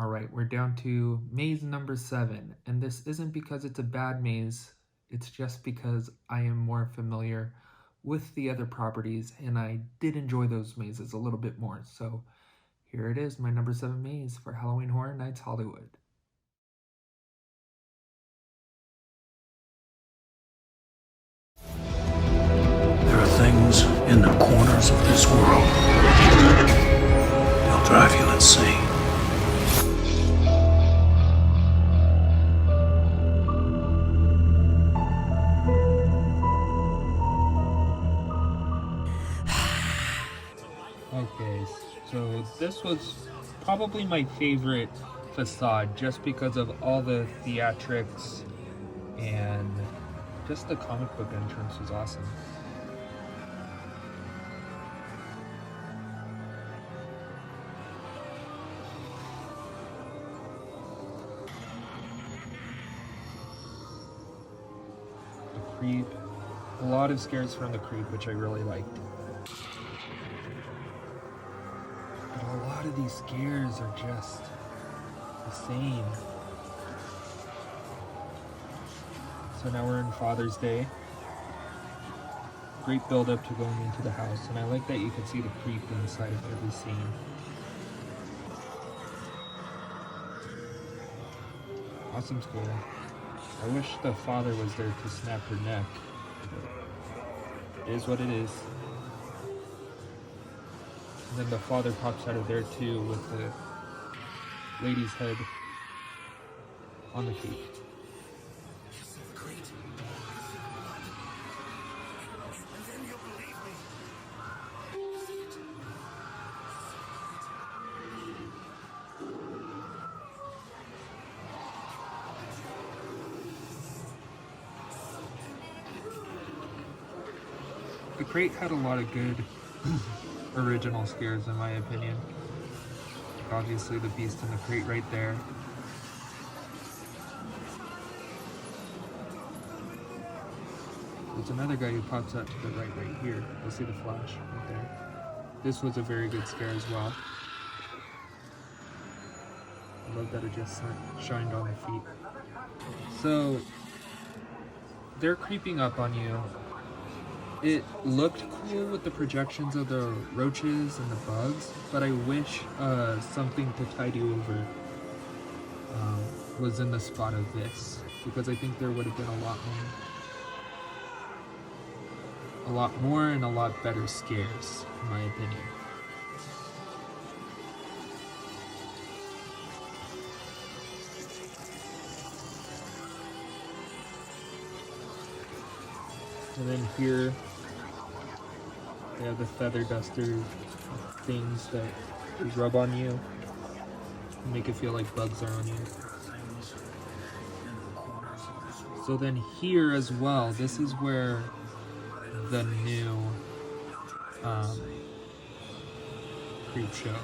All right, we're down to maze number 7, and this isn't because it's a bad maze, it's just because I am more familiar with the other properties and I did enjoy those mazes a little bit more. So here it is, my number 7 maze for Halloween Horror Nights Hollywood. There are things in the corners of this world. They'll drive you insane. Okay, so this was probably my favorite facade just because of all the theatrics and just the comic book entrance was awesome. The creep, a lot of scares from the creep, which I really liked. But a lot of these scares are just insane. So now we're in Father's Day. Great build up to going into the house, and I like that you can see the creep inside of every scene. Awesome scare. I wish the father was there to snap her neck. But it is what it is. And then the father pops out of there too with the lady's head on the cake. The crate had a lot of good original scares in my opinion. Obviously the beast in the crate right there. There's another guy who pops out to the right here. You'll see the flash right there. This was a very good scare as well. I love that it just shined on the feet. So they're creeping up on you. It looked cool with the projections of the roaches and the bugs, but I wish something to tide you over was in the spot of this, because I think there would have been a lot more and a lot better scares, in my opinion. And then here, they have the feather duster things that rub on you and make it feel like bugs are on you. So then here as well, this is where the new creep show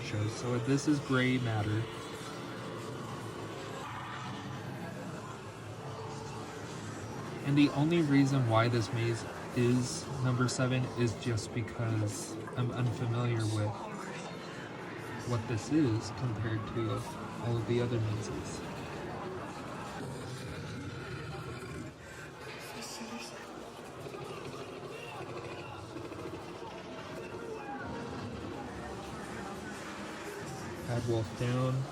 shows. So this is gray matter. And the only reason why this maze is number 7 is just because I'm unfamiliar with what this is compared to all of the other mazes. Bad Wolf down.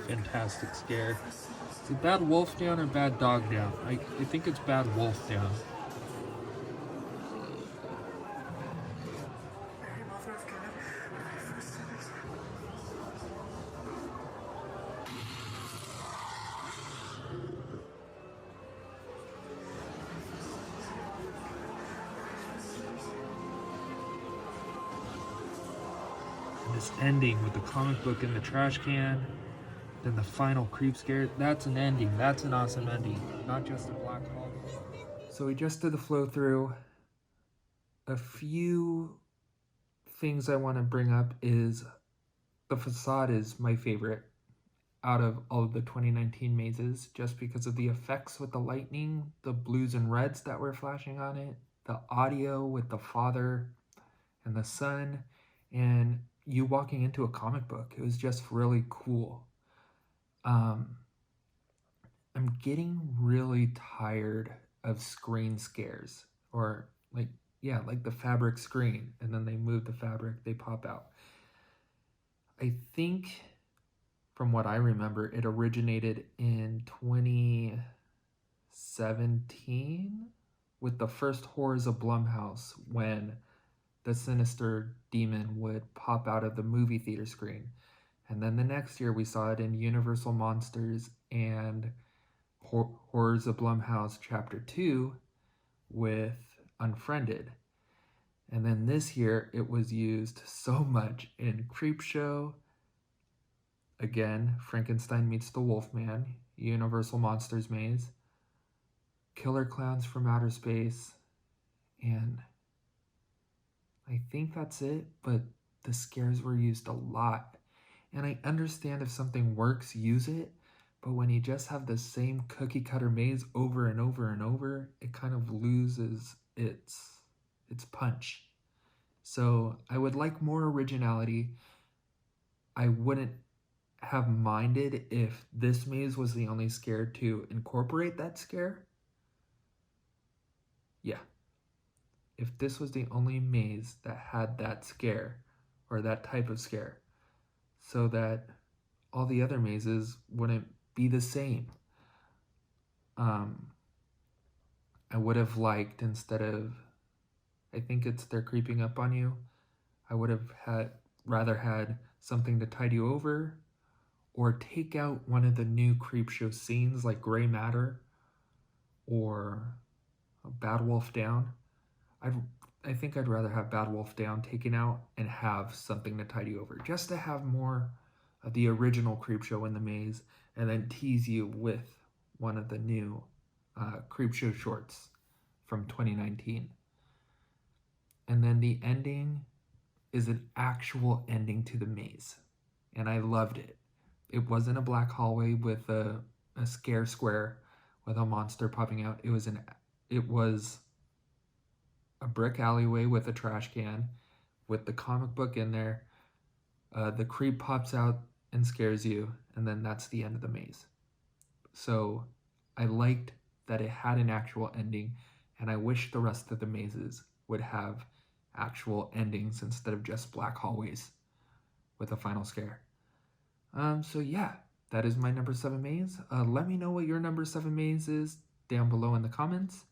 Fantastic scare. Is it bad wolf down or bad dog down? I think it's bad wolf down. And this ending with the comic book in the trash can. Then the final creep scare, that's an ending. That's an awesome ending. Not just a black hole. So we just did the flow through. A few things I want to bring up is the facade is my favorite. out of all of the 2019 mazes just because of the effects with the lightning, the blues and reds that were flashing on it, the audio with the father and the son, and you walking into a comic book. It was just really cool. I'm getting really tired of screen scares, or like, yeah, like the fabric screen, and then they move the fabric, they pop out. I think from what I remember, it originated in 2017 with the first Horrors of Blumhouse, when the sinister demon would pop out of the movie theater screen. And then the next year we saw it in Universal Monsters and Horrors of Blumhouse Chapter 2 with Unfriended. And then this year it was used so much in Creepshow. Again, Frankenstein meets the Wolfman, Universal Monsters Maze, Killer Clowns from Outer Space, and I think that's it, but the scares were used a lot. And I understand if something works, use it, but when you just have the same cookie cutter maze over and over and over, it kind of loses its punch. So I would like more originality. I wouldn't have minded if this maze was the only scare to incorporate that scare. Yeah. If this was the only maze that had that scare, or that type of scare, so that all the other mazes wouldn't be the same. I would have liked, instead of, I think it's they're creeping up on you, I would have rather had something to tide you over, or take out one of the new Creepshow scenes like Gray Matter or Bad Wolf Down. I think I'd rather have Bad Wolf Down taken out and have something to tide you over, just to have more of the original Creepshow in the maze, and then tease you with one of the new Creepshow shorts from 2019. And then the ending is an actual ending to the maze, and I loved it. It wasn't a black hallway with a scare square with a monster popping out. It was a brick alleyway with a trash can with the comic book in there. The creep pops out and scares you, and then that's the end of the maze. So I liked that it had an actual ending, and I wish the rest of the mazes would have actual endings instead of just black hallways with a final scare. So yeah, that is my number 7 maze. Let me know what your number 7 maze is down below in the comments,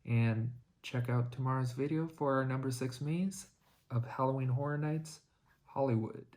and check out tomorrow's video for our number 6 maze of Halloween Horror Nights Hollywood.